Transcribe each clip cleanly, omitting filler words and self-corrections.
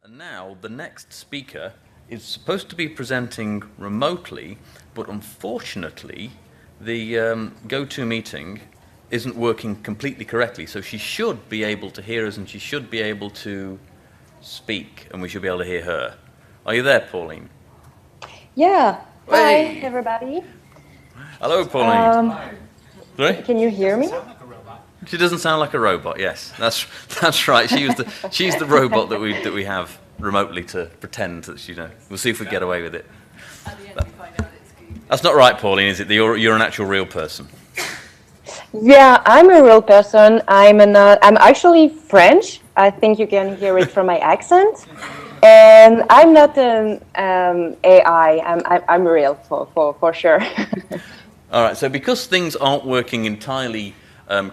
And now the next speaker is supposed to be presenting remotely, but unfortunately the GoToMeeting isn't working completely correctly. So she should be able to hear us and she should be able to speak and we should be able to hear her. Are you there, Pauline? Yeah. Hey. Hi, everybody. Hello, Pauline. Sorry? Can you hear me? She doesn't sound like a robot. Yes, that's right. She's the robot that we have remotely to pretend that We'll see if we get away with it. At the end, we find out it's Google. That's not right, Pauline, is it? You're an actual real person. Yeah, I'm a real person. I'm actually French. I think you can hear it from my accent. And I'm not an AI. I'm real for sure. All right. So because things aren't working entirely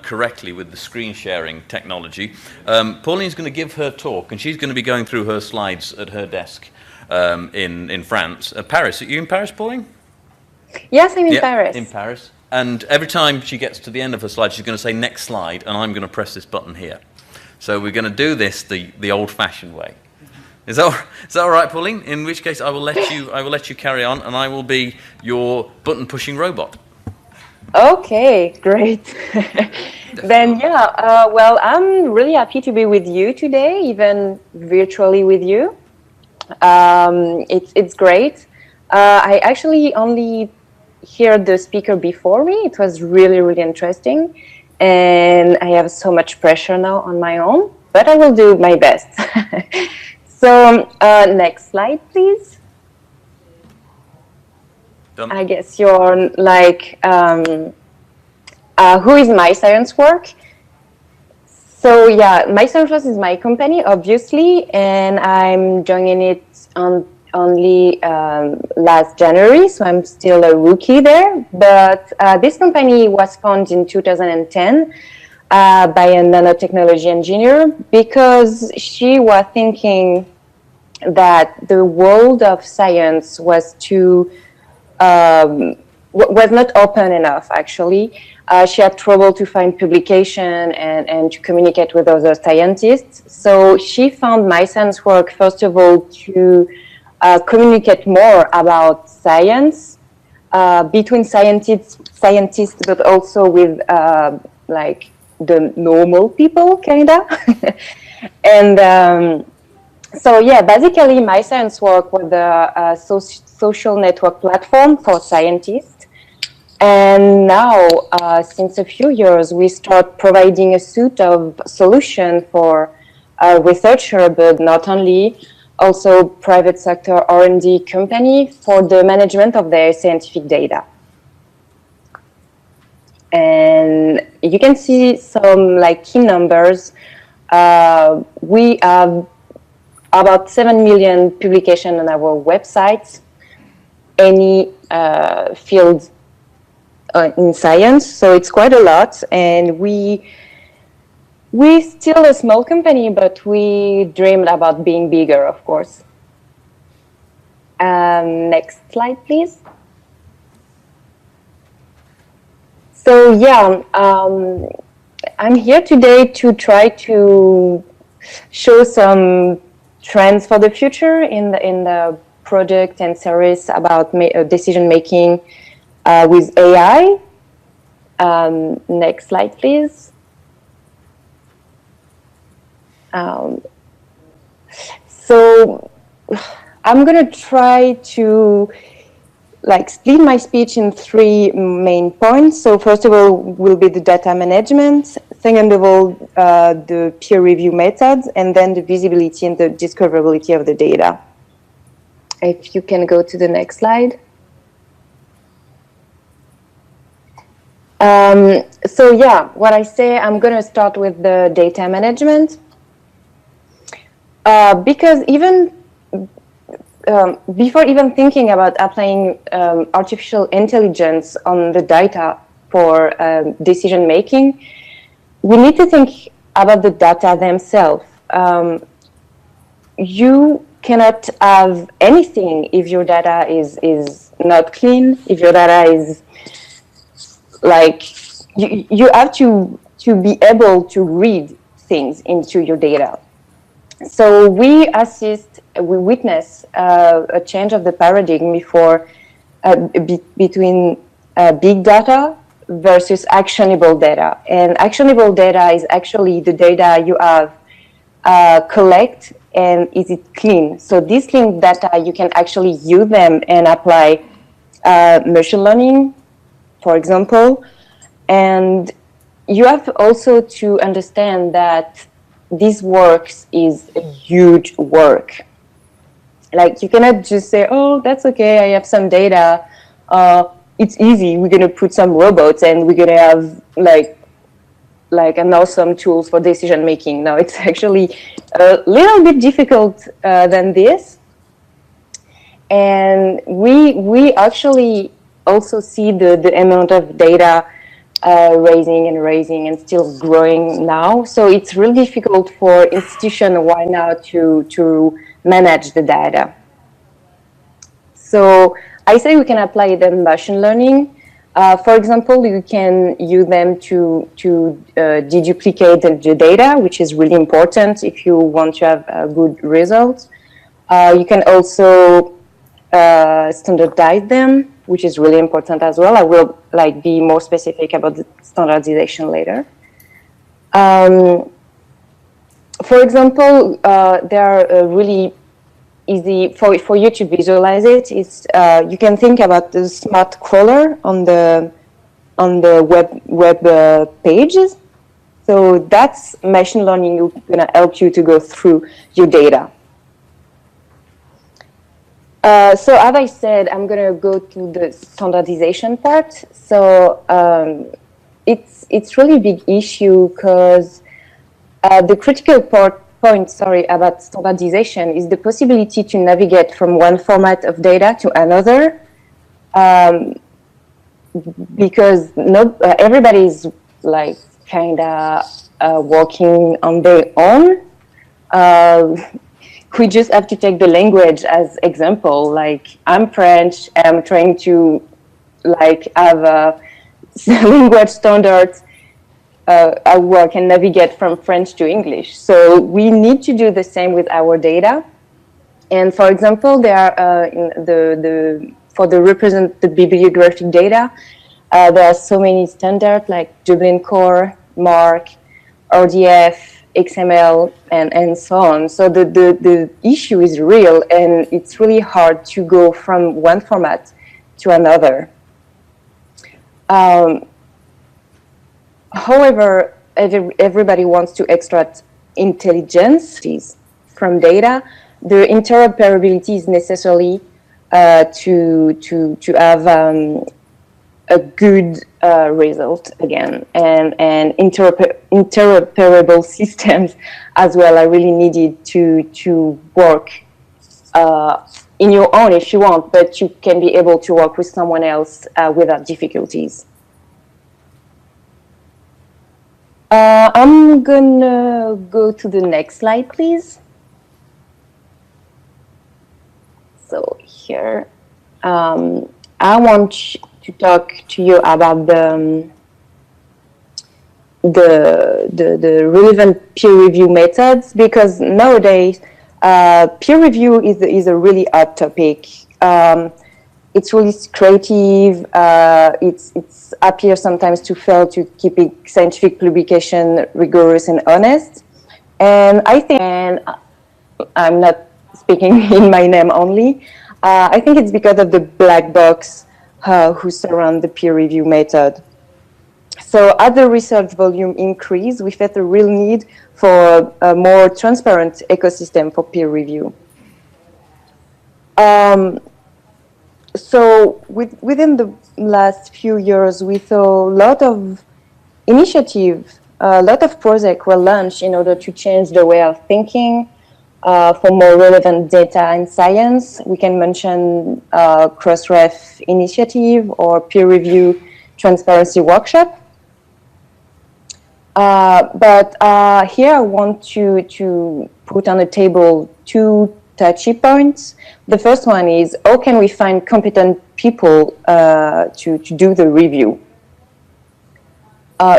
correctly with the screen sharing technology, Pauline's going to give her talk, and she's going to be going through her slides at her desk in France. Paris. Are you in Paris, Pauline? Yes, I'm in Paris. In Paris. And every time she gets to the end of her slide, she's going to say next slide, and I'm going to press this button here. So we're going to do this the old-fashioned way. Is that all right, Pauline? In which case, I will let you carry on, and I will be your button-pushing robot. Okay, great. Then well, I'm really happy to be with you today, even virtually with you. It's great. I actually only heard the speaker before me. It was really, really interesting, and I have so much pressure now on my own, but I will do my best. So next slide, please. Done. I guess you're like, who is My Science Work? So yeah, My Science Work is my company, obviously, and I'm joining it only last January, so I'm still a rookie there. But this company was founded in 2010 by a nanotechnology engineer because she was thinking that the world of science was was not open enough, actually. She had trouble to find publication and to communicate with other scientists. So she found My Science Work, first of all, to communicate more about science between scientists, but also with like the normal people, kinda. And so yeah, basically My Science Work was a social network platform for scientists. And now, since a few years, we start providing a suite of solutions for researchers, but not only, also private sector R&D company for the management of their scientific data. And you can see some like key numbers. We have about 7 million publications on our website, any field in science, so it's quite a lot. And we're still a small company, but we dreamed about being bigger, of course. Next slide, please. So yeah, I'm here today to try to show some trends for the future in the project and service about decision making with AI. Next slide, please. So I'm gonna try to like split my speech in 3 main points. So first of all will be the data management. Second of all, the peer review methods, and then the visibility and the discoverability of the data. If you can go to the next slide. So yeah, what I say, I'm going to start with the data management. Because even before even thinking about applying artificial intelligence on the data for decision making, we need to think about the data themselves. You cannot have anything if your data is not clean, if your data is like, you have to be able to read things into your data. So we witness a change of the paradigm between big data versus actionable data. And actionable data is actually the data you have collect, and is it clean? So this clean data, you can actually use them and apply machine learning, for example. And you have also to understand that this work is a huge work. Like, you cannot just say, oh, that's okay, I have some data. It's easy. We're going to put some robots and we're going to have like an awesome tools for decision making. No, it's actually a little bit difficult than this. And we actually also see the amount of data raising and still growing now. So it's really difficult for institutions right now to manage the data. So I say we can apply it in machine learning. For example, you can use them to deduplicate the data, which is really important if you want to have good results. You can also standardize them, which is really important as well. I will be more specific about the standardization later. For example, there are really easy for you to visualize it. It's you can think about the smart crawler on the web pages. So that's machine learning. It's gonna help you to go through your data. So as I said, I'm gonna go to the standardization part. So it's really a big issue because the critical point about standardization is the possibility to navigate from one format of data to another, because everybody is kind of working on their own. We just have to take the language as example. Like, I'm French, I'm trying to have a language standards where I can navigate from French to English. So we need to do the same with our data. And for example, there are for the bibliographic data, there are so many standards like Dublin Core, MARC, RDF, XML, and so on. So the issue is real, and it's really hard to go from one format to another. However, everybody wants to extract intelligence from data. The interoperability is necessary to have a good result again, and interoperable systems as well are really needed to work in your own if you want, but you can be able to work with someone else without difficulties. I'm gonna go to the next slide, please. So here, I want to talk to you about the relevant peer review methods, because nowadays peer review is a really hot topic. It's really creative. It's appears sometimes to fail to keep scientific publication rigorous and honest. And I think, and I'm not speaking in my name only, I think it's because of the black box who surround the peer review method. So as the research volume increase, we felt a real need for a more transparent ecosystem for peer review. So within the last few years, we saw a lot of initiatives, a lot of projects were launched in order to change the way of thinking for more relevant data and science. We can mention Crossref initiative or peer review transparency workshop. But here I want to put on the table two touchy points. The first one is, how can we find competent people to do the review?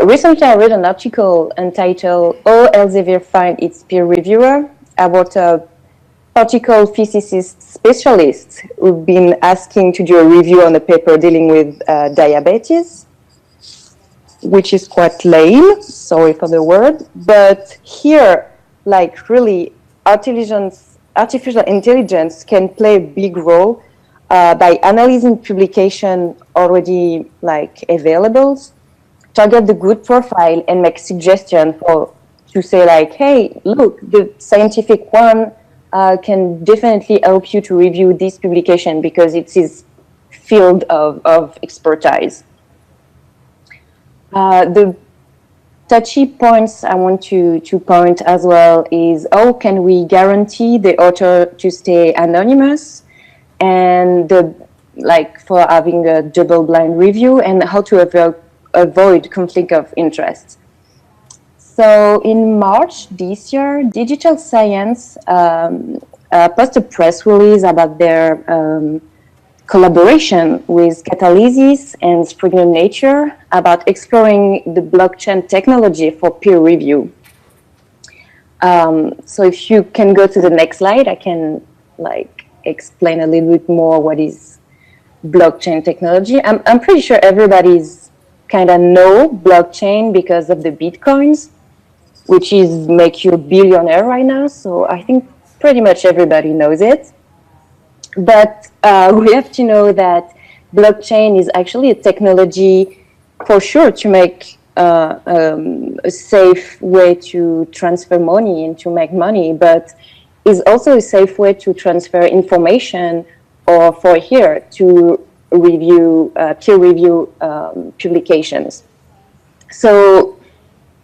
Recently I read an article entitled "How Elsevier Find Its Peer Reviewer," about a particle physicist specialist who've been asking to do a review on a paper dealing with diabetes, which is quite lame, sorry for the word. But here, like really, artificial intelligence can play a big role by analyzing publication already like available, target the good profile and make suggestions to say like, hey, look, the scientific one can definitely help you to review this publication because it's his field of expertise. The touchy points I want to point as well is how can we guarantee the author to stay anonymous, and for having a double-blind review, and how to avoid conflict of interest. So in March this year, Digital Science posted a press release about their collaboration with Catalysis and Springer Nature about exploring the blockchain technology for peer review. So if you can go to the next slide, I can explain a little bit more what is blockchain technology. I'm pretty sure everybody's kind of know blockchain because of the Bitcoins, which is make you a billionaire right now. So I think pretty much everybody knows it. But we have to know that blockchain is actually a technology for sure to make a safe way to transfer money and to make money, but is also a safe way to transfer information or to review, peer review publications. So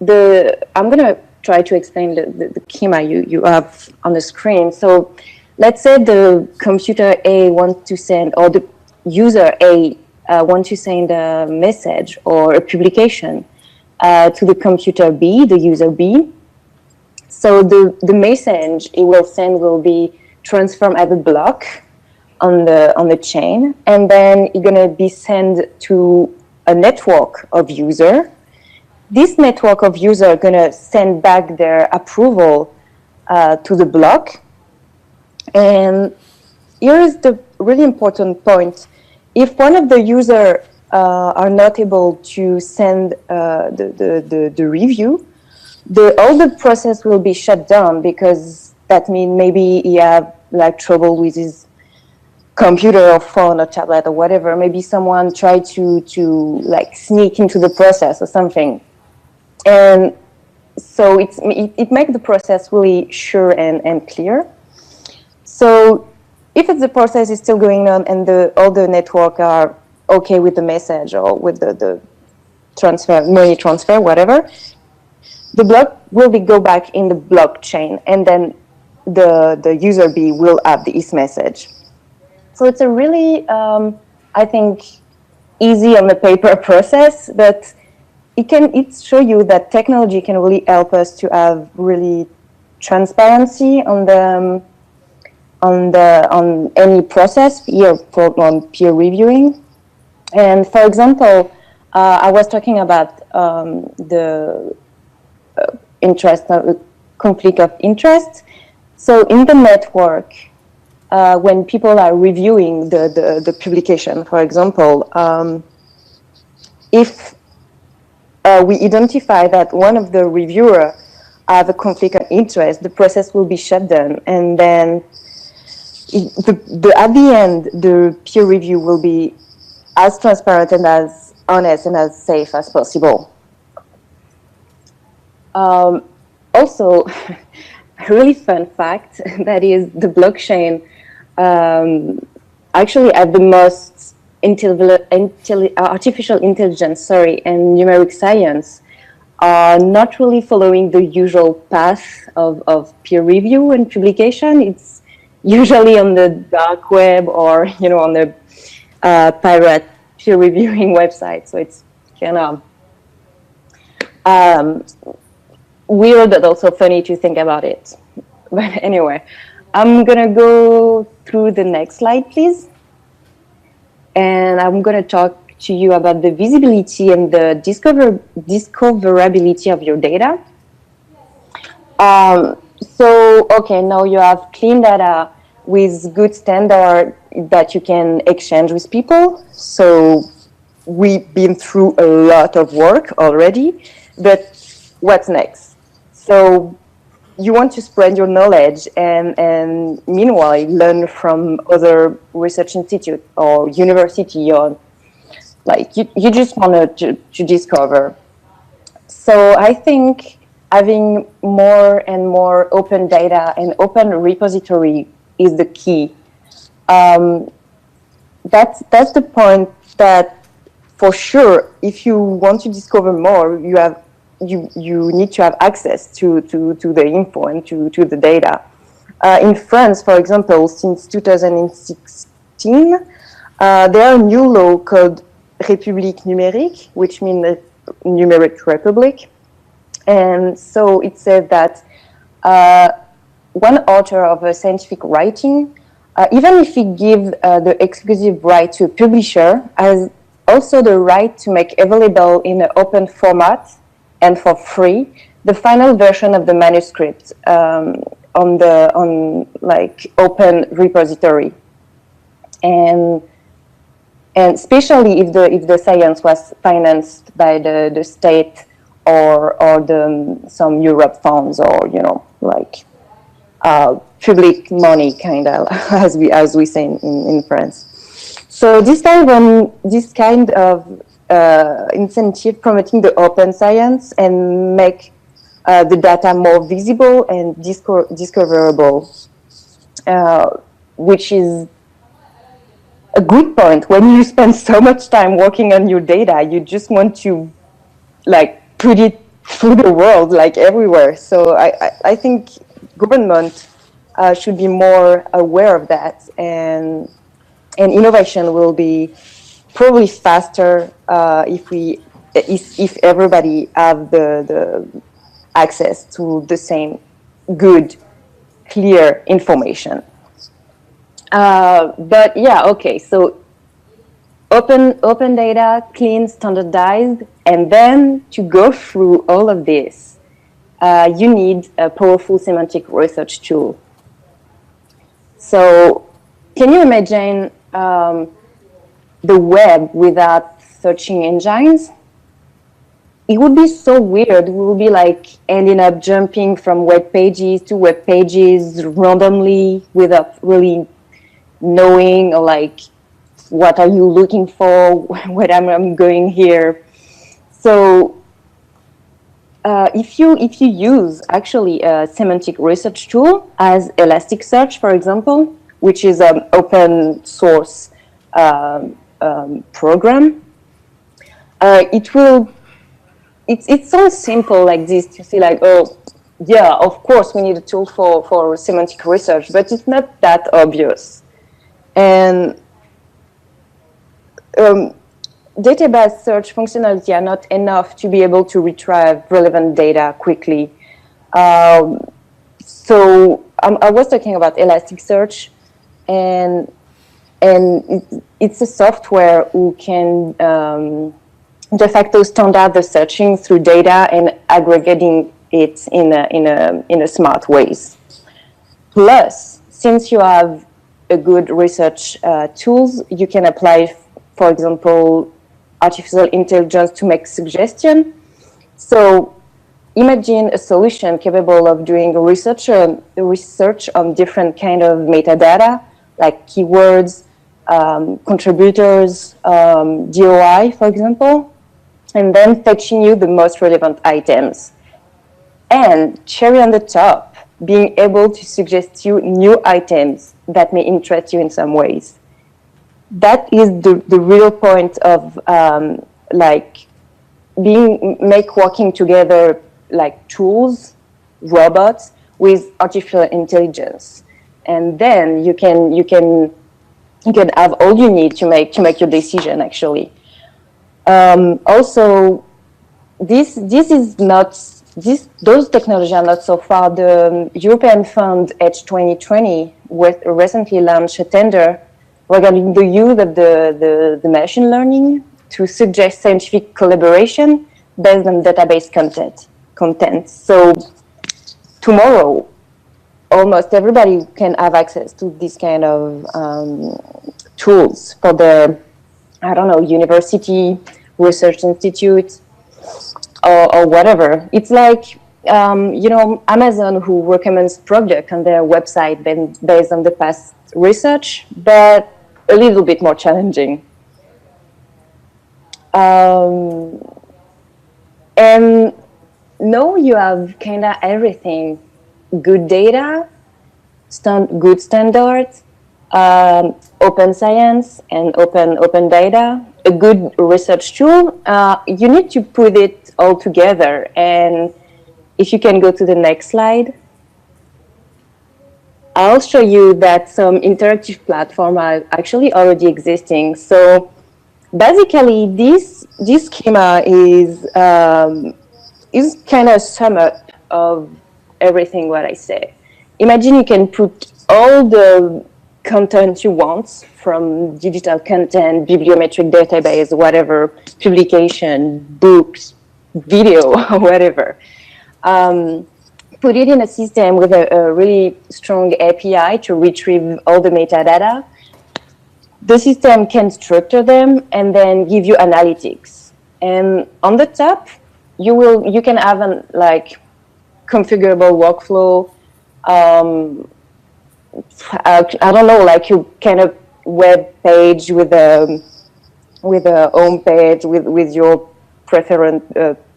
I'm going to try to explain the schema you have on the screen. So let's say the computer A wants to send, or the user A wants to send a message or a publication to the computer B, the user B. So the message it will send will be transformed as a block on the chain, and then it's gonna be sent to a network of user. This network of user are gonna send back their approval to the block. And here is the really important point. If one of the users are not able to send the review, all the process will be shut down, because that means maybe he have trouble with his computer or phone or tablet or whatever. Maybe someone tried to sneak into the process or something. And so it makes the process really sure and clear. So if the process is still going on and all the network are okay with the message or with the money transfer, whatever, the block will go back in the blockchain, and then the user B will have this message. So it's a really, I think, easy on the paper process, but it show you that technology can really help us to have really transparency on any process here on peer reviewing. And for example, I was talking about the conflict of interest. So in the network, when people are reviewing the publication, for example, if we identify that one of the reviewers have a conflict of interest, the process will be shut down, and then at the end, the peer review will be as transparent and as honest and as safe as possible. Also, a really fun fact, that is the blockchain actually have the most artificial intelligence, and numeric science are not really following the usual path of peer review and publication. It's usually on the dark web or on the pirate peer reviewing website. So it's kind of weird, but also funny to think about it. But anyway, I'm gonna go through the next slide, please. And I'm gonna talk to you about the visibility and the discoverability of your data. So, okay, now you have clean data with good standard that you can exchange with people. So we've been through a lot of work already, but what's next? So you want to spread your knowledge and meanwhile learn from other research institute or university, or like you just want to discover. So I think having more and more open data and open repository is the key. Um, that's the point that for sure, if you want to discover more, you need to have access to the info and to the data. In France, for example, since 2016, there are a new law called République numérique, which means numeric republic. And so it says that one author of a scientific writing, even if he gives the exclusive right to a publisher, has also the right to make available in an open format and for free the final version of the manuscript on like open repository. And especially if the science was financed by the state or some Europe funds, or like public money, kind of as we say in France. So this kind of incentive promoting the open science and make the data more visible and discoverable, which is a good point. When you spend so much time working on your data, you just want to like put it through the world, like everywhere. So I think government should be more aware of that, and innovation will be probably faster if everybody have the access to the same good, clear information. But yeah, okay. So open data, clean, standardized, and then to go through all of this, you need a powerful semantic research tool. So can you imagine the web without searching engines? It would be so weird. We would be like ending up jumping from web pages to web pages randomly without really knowing, or like, what are you looking for? What I'm going here? So if you use actually a semantic research tool as Elasticsearch, for example, which is an open source program, it sounds simple like this to see like, oh yeah, of course we need a tool for semantic research, but it's not that obvious. And database search functionality are not enough to be able to retrieve relevant data quickly. So I was talking about Elasticsearch, and it's a software who can de facto standard the searching through data and aggregating it in a smart ways. Plus, since you have a good research tools, you can apply, for example, artificial intelligence to make suggestion. So imagine a solution capable of doing research on different kind of metadata, like keywords, contributors, DOI, for example, and then fetching you the most relevant items. And cherry on the top, being able to suggest you new items that may interest you in some ways. That is the real point of working together like tools, robots with artificial intelligence, and then you can have all you need to make your decision. Actually, also those technologies are not so far. The European Fund Edge 2020 recently launched a tender regarding the use of the machine learning to suggest scientific collaboration based on database content. So tomorrow, almost everybody can have access to this kind of tools for their, I don't know, university, research institute, or whatever. It's like, Amazon who recommends product on their website based on the past research, but a little bit more challenging. And now you have kind of everything: good data, good standards, open science, and open data. A good research tool. You need to put it all together. And if you can go to the next slide, I'll show you that some interactive platforms are actually already existing. So basically, this schema is kind of a sum up of everything what I say. Imagine you can put all the content you want, from digital content, bibliometric database, whatever, publication, books, video, whatever. Put it in a system with a really strong API to retrieve all the metadata. The system can structure them and then give you analytics. And on the top, you can have an configurable workflow. I don't know, like you kind of web page with a home page with your preferred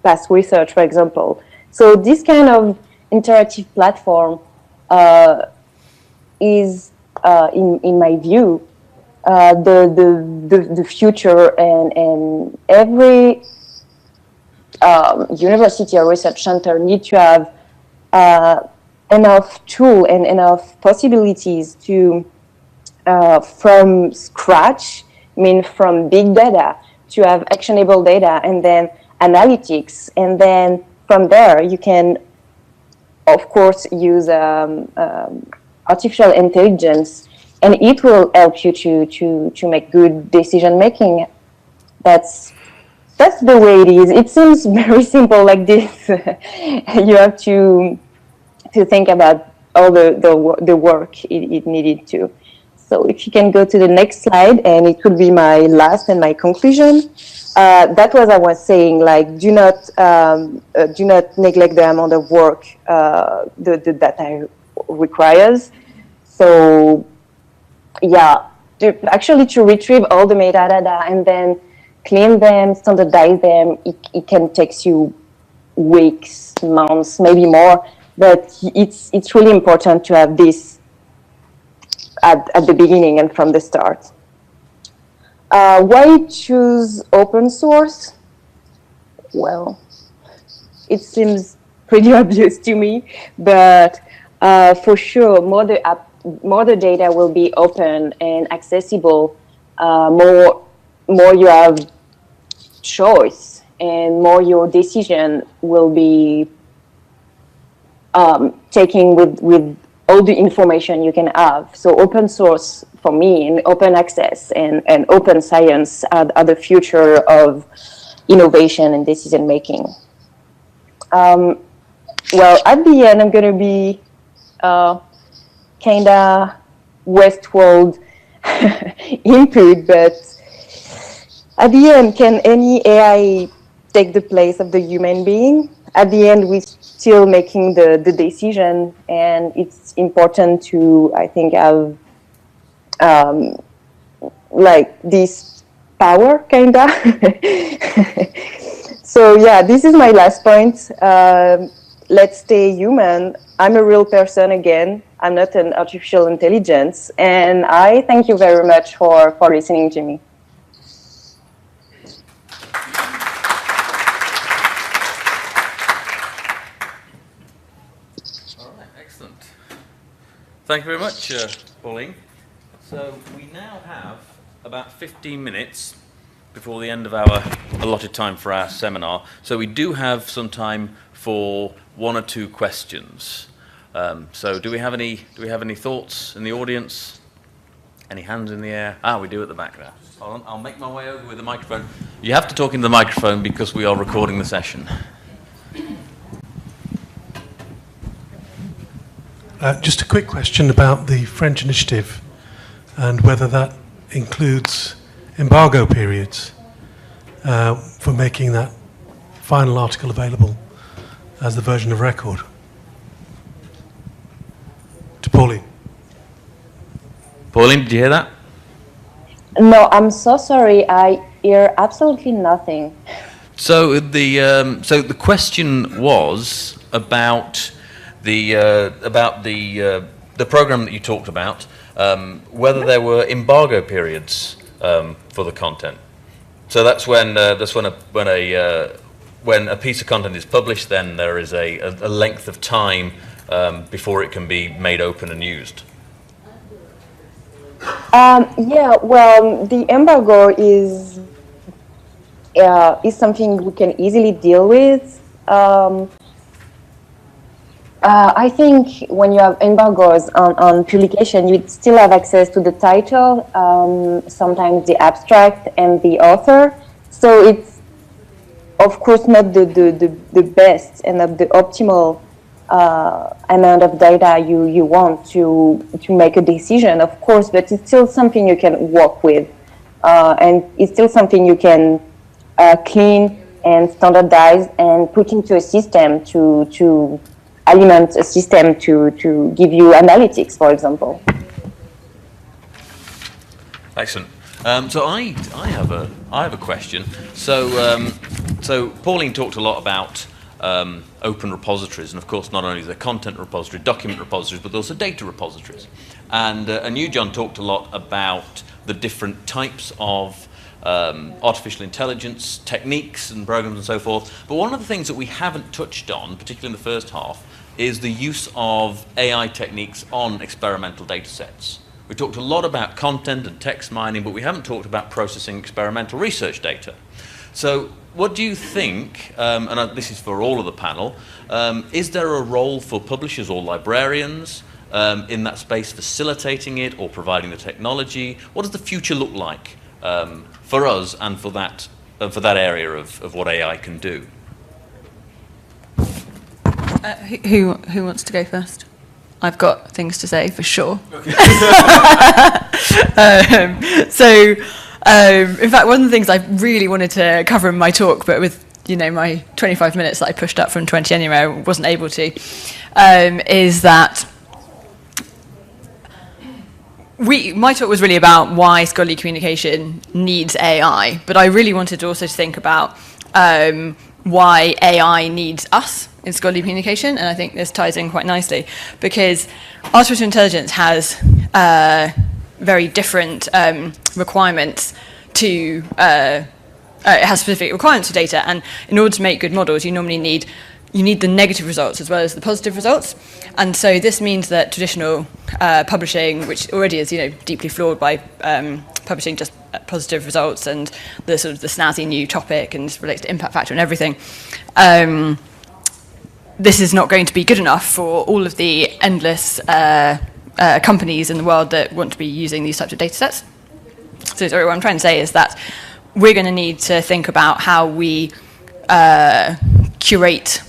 past research, for example. So this kind of interactive platform is, in my view, the future, and every university or research center need to have enough tool and enough possibilities to, from scratch, from big data, to have actionable data, and then analytics, and then from there you can, of course, use artificial intelligence, and it will help you to make good decision making. That's the way it is. It seems very simple like this. You have to think about all the work it needed to. So if you can go to the next slide, and it will be my last and my conclusion. That was I was saying, like, do not neglect the amount of work the data requires. So yeah, to retrieve all the metadata and then clean them, standardize them, it can take you weeks, months, maybe more. But it's really important to have this at the beginning and from the start. Why choose open source? Well, it seems pretty obvious to me, but for sure, more the data will be open and accessible, more you have choice, and more your decision will be taking with all the information you can have. So open source for me, and open access and open science are the future of innovation and decision making. Well, at the end, I'm going to be kind of Westworld input, but at the end, can any AI take the place of the human being? At the end, we're still making the decision, and it's important to, I think, have like this power, kinda. So yeah, this is my last point. Let's stay human. I'm a real person again. I'm not an artificial intelligence, and I thank you very much for listening to me. Thank you very much, Pauline. So we now have about 15 minutes before the end of our allotted time for our seminar. So we do have some time for one or two questions. So do we have any thoughts in the audience? Any hands in the air? Ah, we do at the back there. I'll make my way over with the microphone. You have to talk into the microphone because we are recording the session. Just a quick question about the French initiative and whether that includes embargo periods for making that final article available as the version of record. To Pauline. Pauline, did you hear that? No, I'm so sorry. I hear absolutely nothing. So the question was about the program that you talked about, whether there were embargo periods for the content. So that's when a piece of content is published, then there is a length of time before it can be made open and used. Yeah, well, the embargo is something we can easily deal with. I think when you have embargoes on publication, you still have access to the title, sometimes the abstract and the author. So it's, of course, not the best and not the optimal amount of data you want to make a decision, of course, but it's still something you can work with. And it's still something you can clean and standardize and put into a system to element a system to give you analytics, for example. Excellent. So I have a question. So Pauline talked a lot about open repositories, and of course not only the content repository, document repositories, but also data repositories. And you, John, talked a lot about the different types of artificial intelligence techniques and programs and so forth. But one of the things that we haven't touched on, particularly in the first half, is the use of AI techniques on experimental data sets. We talked a lot about content and text mining, but we haven't talked about processing experimental research data. So what do you think, and this is for all of the panel, is there a role for publishers or librarians in that space facilitating it or providing the technology? What does the future look like for us and for that area of what AI can do? Who wants to go first? I've got things to say for sure. Okay. In fact, one of the things I really wanted to cover in my talk, but with my 25 minutes that I pushed up from 20 anyway, I wasn't able to, is that my talk was really about why scholarly communication needs AI, but I really wanted also to think about why AI needs us in scholarly communication, and I think this ties in quite nicely, because artificial intelligence has very different requirements to, it has specific requirements for data, and in order to make good models, you normally need the negative results as well as the positive results. And so this means that traditional publishing, which already is deeply flawed by publishing just positive results and the sort of the snazzy new topic and relates to impact factor and everything, this is not going to be good enough for all of the endless companies in the world that want to be using these types of data sets. So sorry, what I'm trying to say is that we're going to need to think about how we curate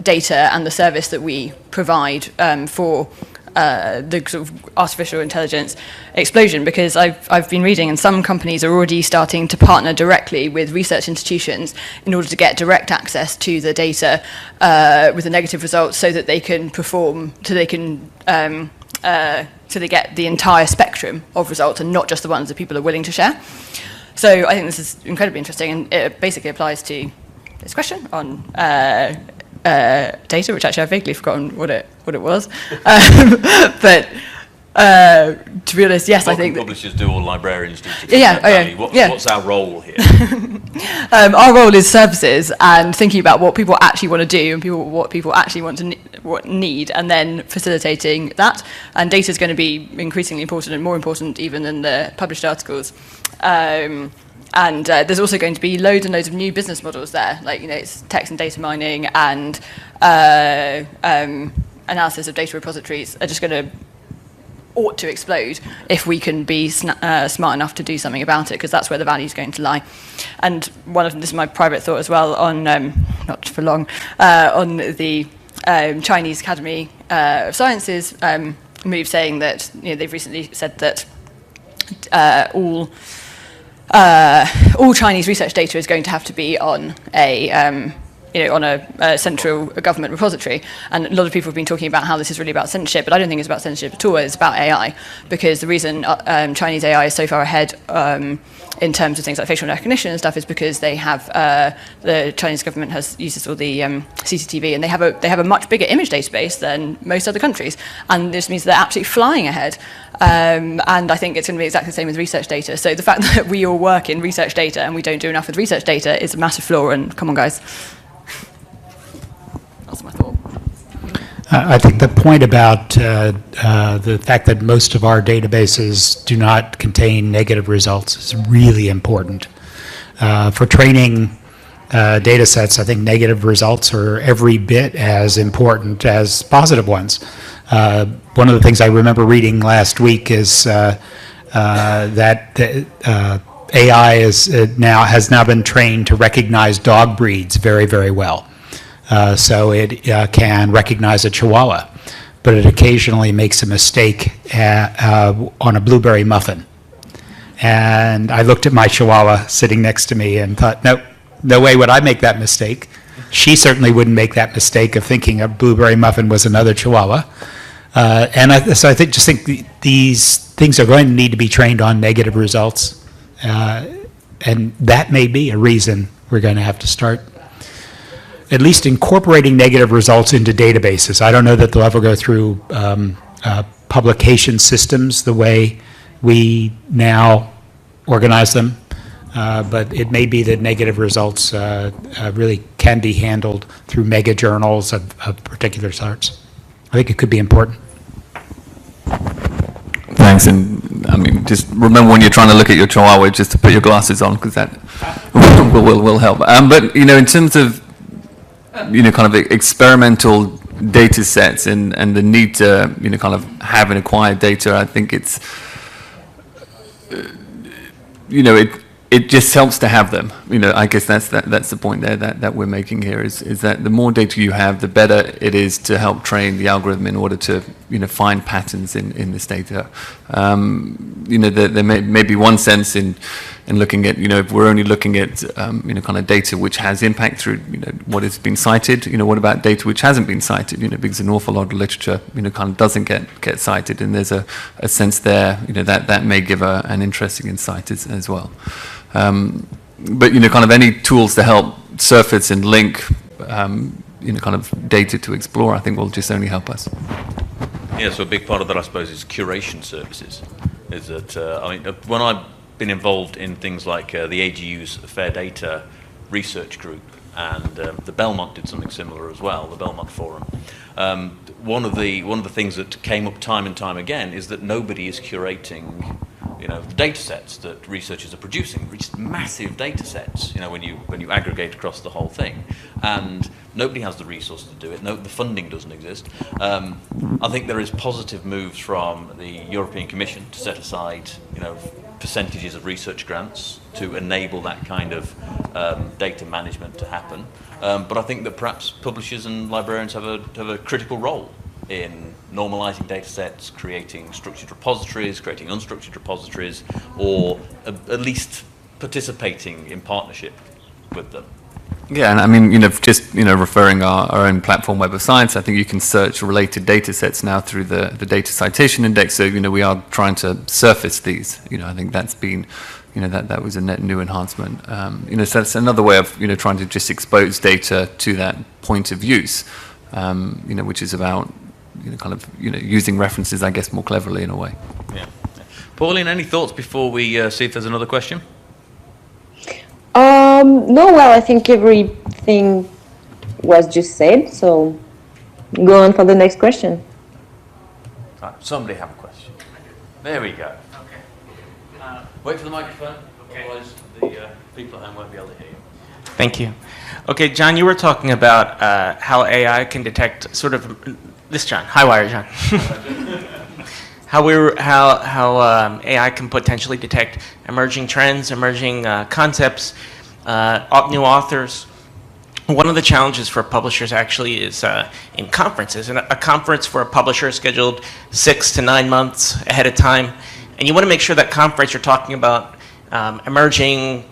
data and the service that we provide for the sort of artificial intelligence explosion, because I've been reading, and some companies are already starting to partner directly with research institutions in order to get direct access to the data with the negative results, so that they can perform, so they get the entire spectrum of results and not just the ones that people are willing to share. So I think this is incredibly interesting, and it basically applies to this question on data, which actually I've vaguely forgotten what it was. But to be honest, yes, I think publishers do or librarians do. What's our role here? Our role is services and thinking about what people actually want to do and what people actually want to need, and then facilitating that. And data is going to be increasingly important and more important even than the published articles. And there's also going to be loads and loads of new business models there, like it's text and data mining and analysis of data repositories are just ought to explode if we can be smart enough to do something about it, because that's where the value is going to lie. And this is my private thought as well on not for long on the Chinese Academy of Sciences move saying that they've recently said that all Chinese research data is going to have to be on a central government repository. And a lot of people have been talking about how this is really about censorship, but I don't think it's about censorship at all. It's about AI, because the reason Chinese AI is so far ahead in terms of things like facial recognition and stuff is because they have the Chinese government uses all the CCTV, and they have a much bigger image database than most other countries, and this means they're absolutely flying ahead. And I think it's going to be exactly the same with research data. So the fact that we all work in research data and we don't do enough with research data is a massive flaw. And come on, guys. That's my thought. I think the point about the fact that most of our databases do not contain negative results is really important. For training data sets, I think negative results are every bit as important as positive ones. One of the things I remember reading last week is that AI has now been trained to recognize dog breeds very, very well. So it can recognize a Chihuahua, but it occasionally makes a mistake on a blueberry muffin. And I looked at my Chihuahua sitting next to me and thought, nope, no way would I make that mistake. She certainly wouldn't make that mistake of thinking a blueberry muffin was another Chihuahua. So I think these things are going to need to be trained on negative results. And that may be a reason we're going to have to start at least incorporating negative results into databases. I don't know that they'll ever go through publication systems the way we now organize them, but it may be that negative results really can be handled through mega journals of particular sorts. I think it could be important. Thanks, and I mean, just remember when you're trying to look at your Chihuahua, just to put your glasses on, because that will help. But in terms of kind of experimental data sets and the need to kind of have and acquire data, I think it's it just helps to have them. I guess that's the point there that we're making here is that the more data you have, the better it is to help train the algorithm in order to find patterns in this data. There may be one sense in looking at if we're only looking at kind of data which has impact through what has been cited. What about data which hasn't been cited? Because an awful lot of literature kind of doesn't get cited, and there's a sense there that may give an interesting insight as well. But kind of any tools to help surface and link kind of data to explore, I think will just only help us. Yeah, so a big part of that, I suppose, is curation services. Is that when I've been involved in things like the AGU's Fair Data research group, and the Belmont did something similar as well, the Belmont Forum. One of the things that came up time and time again is that nobody is curating the data sets that researchers are producing, just massive data sets, when you aggregate across the whole thing. And nobody has the resources to do it. No, the funding doesn't exist. I think there is positive moves from the European Commission to set aside, percentages of research grants to enable that kind of data management to happen. But I think that perhaps publishers and librarians have a critical role in normalizing data sets, creating structured repositories, creating unstructured repositories, or at least participating in partnership with them. Yeah, and I mean, just referring our own platform, Web of Science, I think you can search related data sets now through the data citation index. So we are trying to surface these. I think that's been, that was a net new enhancement. So that's another way of trying to just expose data to that point of use. Which is about kind of using references, I guess, more cleverly in a way. Yeah. Pauline, any thoughts before we see if there's another question? No, well, I think everything was just said, so go on for the next question. Right, somebody have a question. There we go. Okay. Wait for the microphone, otherwise the people at home won't be able to hear you. Thank you. Okay, John, you were talking about how AI can detect John. Hi, Wire, John. how AI can potentially detect emerging trends, emerging concepts, new authors. one of the challenges for publishers actually is in conferences. And a conference for a publisher is scheduled 6 to 9 months ahead of time. And you want to make sure that conference you're talking about emerging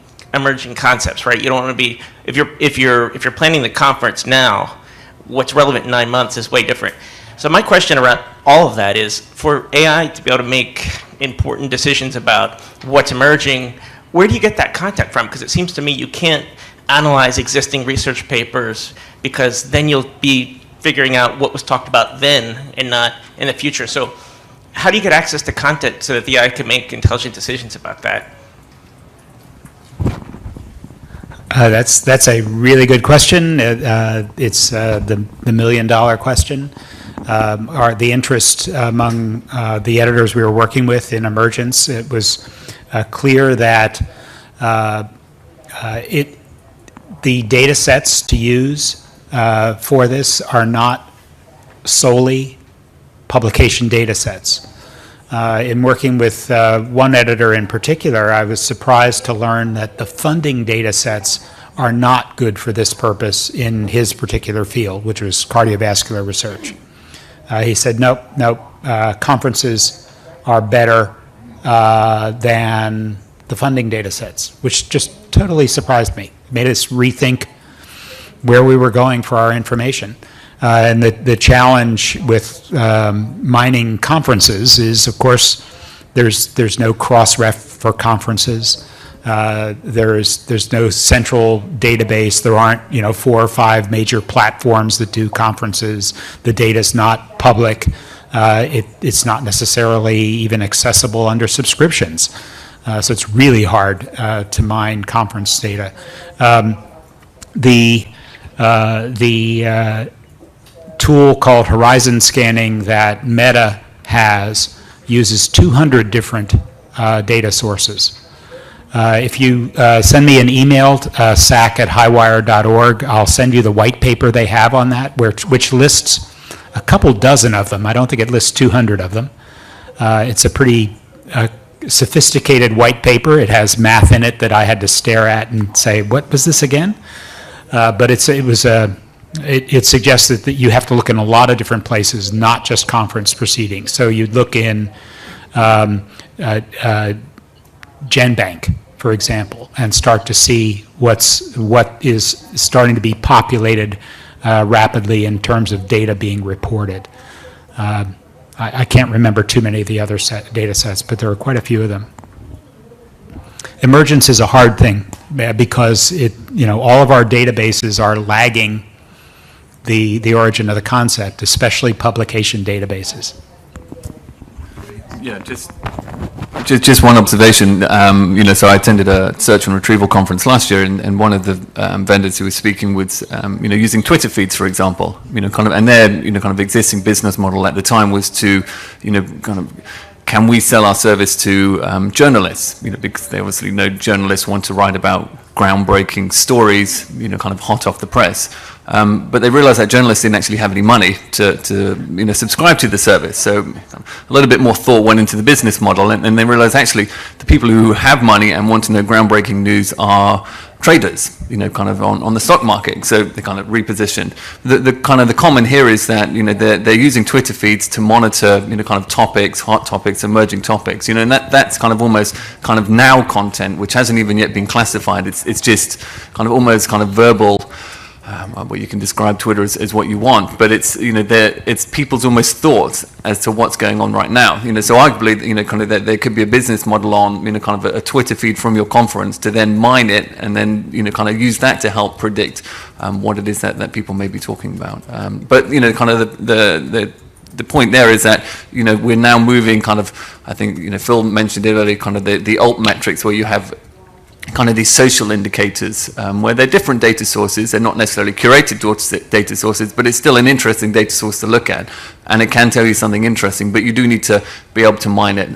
concepts, right? You don't want to be, if you're planning the conference now, what's relevant in 9 months is way different. So my question around all of that is, for AI to be able to make important decisions about what's emerging, where do you get that content from? Because it seems to me you can't analyze existing research papers, because then you'll be figuring out what was talked about then and not in the future. So how do you get access to content so that the AI can make intelligent decisions about that? That's a really good question. It's the million-dollar question. The interest among the editors we were working with in Emergence, it was clear that the data sets to use for this are not solely publication data sets. In working with one editor in particular, I was surprised to learn that the funding data sets are not good for this purpose in his particular field, which was cardiovascular research. He said, nope, conferences are better than the funding data sets, which just totally surprised me. It made us rethink where we were going for our information. And the challenge with mining conferences is, of course, there's no cross-ref for conferences. There's no central database. There aren't 4 or 5 major platforms that do conferences. The data's not public. It's not necessarily even accessible under subscriptions. So it's really hard to mine conference data. The tool called Horizon Scanning that Meta has uses 200 different data sources. If you send me an email, sac@highwire.org, I'll send you the white paper they have on that, which lists a couple dozen of them. I don't think it lists 200 of them. It's a pretty sophisticated white paper. It has math in it that I had to stare at and say, what was this again? But it suggests that you have to look in a lot of different places, not just conference proceedings. So you'd look in GenBank, for example, and start to see what is starting to be populated rapidly in terms of data being reported. I can't remember too many of the other data sets, but there are quite a few of them. Emergence is a hard thing because all of our databases are lagging the origin of the concept, especially publication databases. Yeah, just one observation. So I attended a search and retrieval conference last year, and one of the vendors who was speaking was, using Twitter feeds, for example. And their, kind of existing business model at the time was to, can we sell our service to journalists? Because they obviously know journalists want to write about groundbreaking stories, kind of hot off the press. But they realized that journalists didn't actually have any money to subscribe to the service. So a little bit more thought went into the business model, and they realized actually the people who have money and want to know groundbreaking news are traders, kind of on the stock market. So they kind of repositioned. The common here is that, they're using Twitter feeds to monitor, kind of topics, hot topics, emerging topics, and that's kind of almost kind of now content, which hasn't even yet been classified. It's just kind of almost kind of verbal. Well, you can describe Twitter as what you want, but it's it's people's almost thoughts as to what's going on right now. So arguably, kind of there could be a business model on kind of a Twitter feed from your conference to then mine it and then kind of use that to help predict what it is that people may be talking about. But kind of the point there is that we're now moving kind of, I think Phil mentioned it earlier, kind of the alt metrics where you have kind of these social indicators where they're different data sources. They're not necessarily curated data sources, but it's still an interesting data source to look at, and it can tell you something interesting, but you do need to be able to mine it.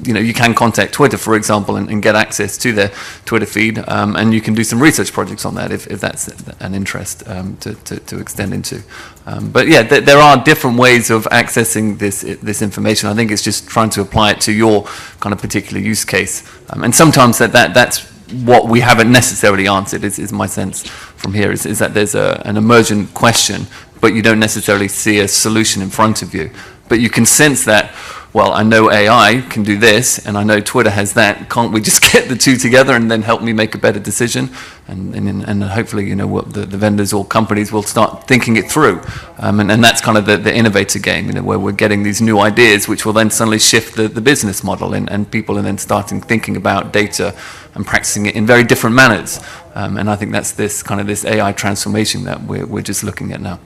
You can contact Twitter, for example, and get access to their Twitter feed, and you can do some research projects on that if that's an interest to extend into. But yeah, there are different ways of accessing this information. I think it's just trying to apply it to your kind of particular use case, and sometimes that's what we haven't necessarily answered, is my sense from here, is that there's an emergent question, but you don't necessarily see a solution in front of you. But you can sense that, well, I know AI can do this, and I know Twitter has that. Can't we just get the two together and then help me make a better decision? And hopefully, what the vendors or companies will start thinking it through. And that's kind of the innovator game, where we're getting these new ideas, which will then suddenly shift the business model, and people are then starting thinking about data and practicing it in very different manners. And I think that's this AI transformation that we're just looking at now.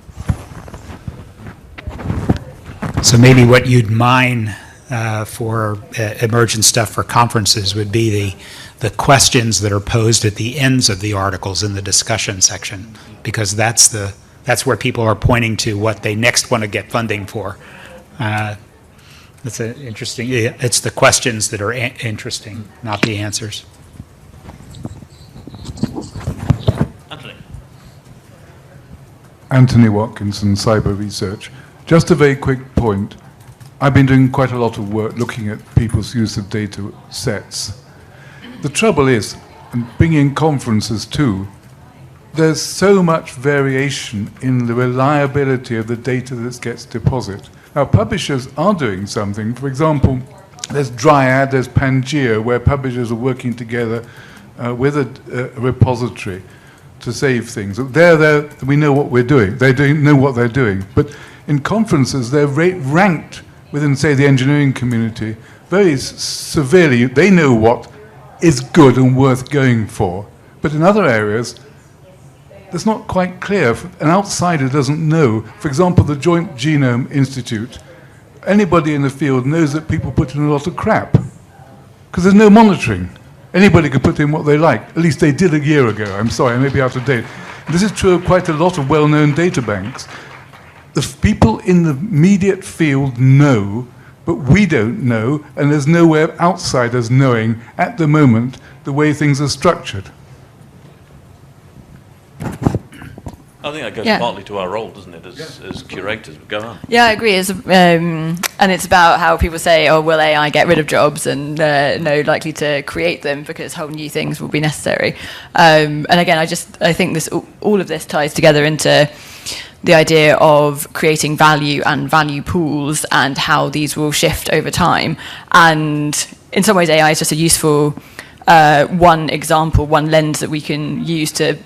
So maybe what you'd mine for emergent stuff for conferences would be the questions that are posed at the ends of the articles in the discussion section, because that's where people are pointing to what they next want to get funding for. That's interesting. It's the questions that are interesting, not the answers. Anthony Watkinson, Cyber Research. Just a very quick point. I've been doing quite a lot of work looking at people's use of data sets. The trouble is, and bringing conferences too, there's so much variation in the reliability of the data that gets deposited. Now, publishers are doing something. For example, there's Dryad, there's Pangea, where publishers are working together with a repository to save things. We know what we're doing. They know what they're doing. But in conferences, they're ranked within, say, the engineering community very severely. They know what is good and worth going for. But in other areas, it's not quite clear. An outsider doesn't know. For example, the Joint Genome Institute, anybody in the field knows that people put in a lot of crap because there's no monitoring. Anybody could put in what they like. At least they did a year ago. I'm sorry, I may be out of date. This is true of quite a lot of well-known data banks. The people in the immediate field know, but we don't know, and there's no way of outsiders knowing at the moment the way things are structured. I think that goes partly to our role, doesn't it, as curators? Go on. Yeah, I agree. And it's about how people say, oh, will AI get rid of jobs? And no, likely to create them because whole new things will be necessary. And again, I think all of this ties together into the idea of creating value and value pools and how these will shift over time. And in some ways, AI is just a useful one example, one lens that we can use to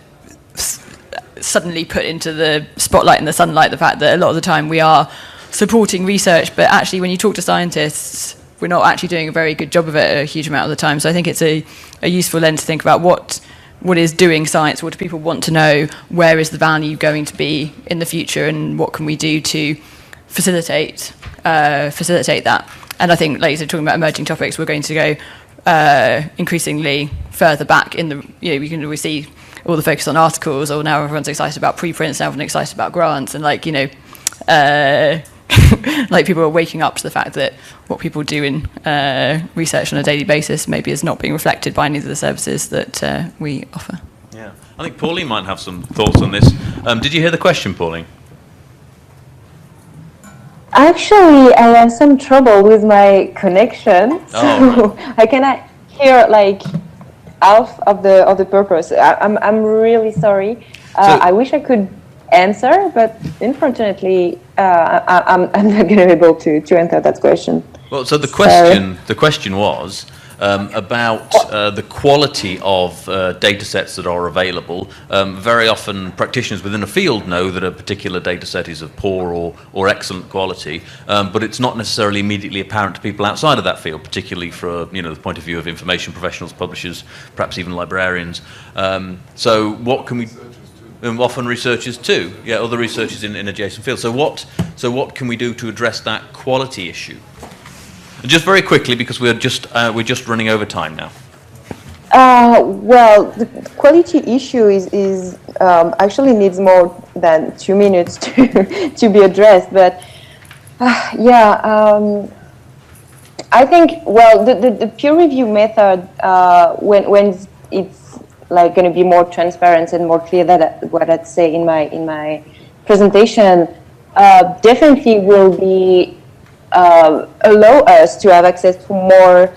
suddenly put into the spotlight and the sunlight the fact that a lot of the time we are supporting research, but actually when you talk to scientists, we're not actually doing a very good job of it a huge amount of the time. So I think it's a useful lens to think about what is doing science, what do people want to know, where is the value going to be in the future, and what can we do to facilitate that. And I think, like you said, talking about emerging topics, we're going to go increasingly further back in the, we can always see all the focus on articles, or now everyone's excited about preprints, now everyone's excited about grants, and like people are waking up to the fact that what people do in research on a daily basis maybe is not being reflected by any of the services that we offer. Yeah, I think Pauline might have some thoughts on this. Did you hear the question, Pauline? Actually, I have some trouble with my connection, so I cannot hear half of the purpose. I'm really sorry. I wish I could answer, but unfortunately, I'm not going to be able to answer that question. Well, so the question was about the quality of data sets that are available. Very often practitioners within a field know that a particular data set is of poor or excellent quality, but it's not necessarily immediately apparent to people outside of that field, particularly from the point of view of information professionals, publishers, perhaps even librarians. So what can we... And often researchers too, other researchers in adjacent fields. So what can we do to address that quality issue? And just very quickly, because we're just running over time now. Well, the quality issue is actually needs more than 2 minutes to be addressed. But I think the peer review method when it's going to be more transparent and more clear, that what I'd say in my presentation definitely will be allow us to have access to more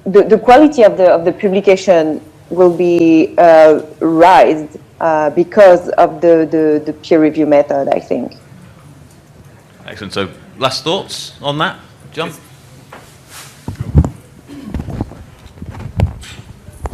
the quality of the publication will be raised because of the peer review method, I think. Excellent. So, last thoughts on that, John?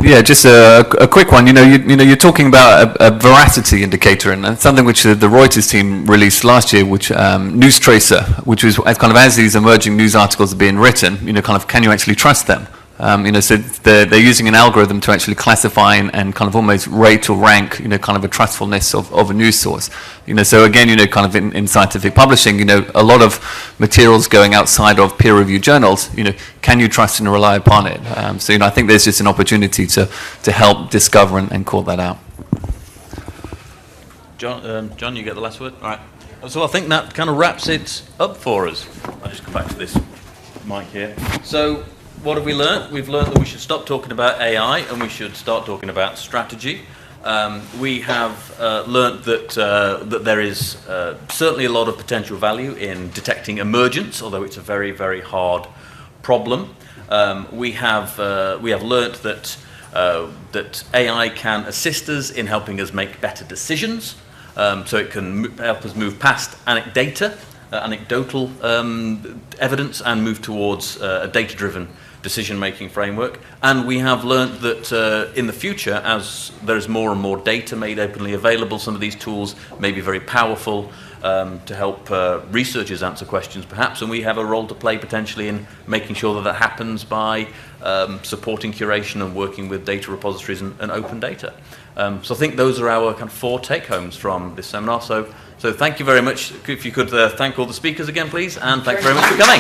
Yeah, just a quick one. You're talking about a veracity indicator, and that's something which the Reuters team released last year, which News Tracer, which was kind of as these emerging news articles are being written, kind of can you actually trust them? So they're using an algorithm to actually classify and kind of almost rate or rank, kind of a trustfulness of a news source. So again, kind of in scientific publishing, a lot of materials going outside of peer-reviewed journals, can you trust and rely upon it? So I think there's just an opportunity to help discover and call that out. John, you get the last word. All right. So I think that kind of wraps it up for us. I'll just come back to this mic here. So, what have we learned? We've learned that we should stop talking about AI and we should start talking about strategy. We have learned that there is certainly a lot of potential value in detecting emergence, although it's a very, very hard problem. We have learned that AI can assist us in helping us make better decisions. So it can help us move past anecdotal evidence and move towards a data-driven decision-making framework. And we have learned that in the future, as there's more and more data made openly available, some of these tools may be very powerful to help researchers answer questions, perhaps, and we have a role to play potentially in making sure that happens by supporting curation and working with data repositories and open data. So I think those are our kind of 4 take-homes from this seminar. So thank you very much. If you could thank all the speakers again, please, and thank you very much for coming.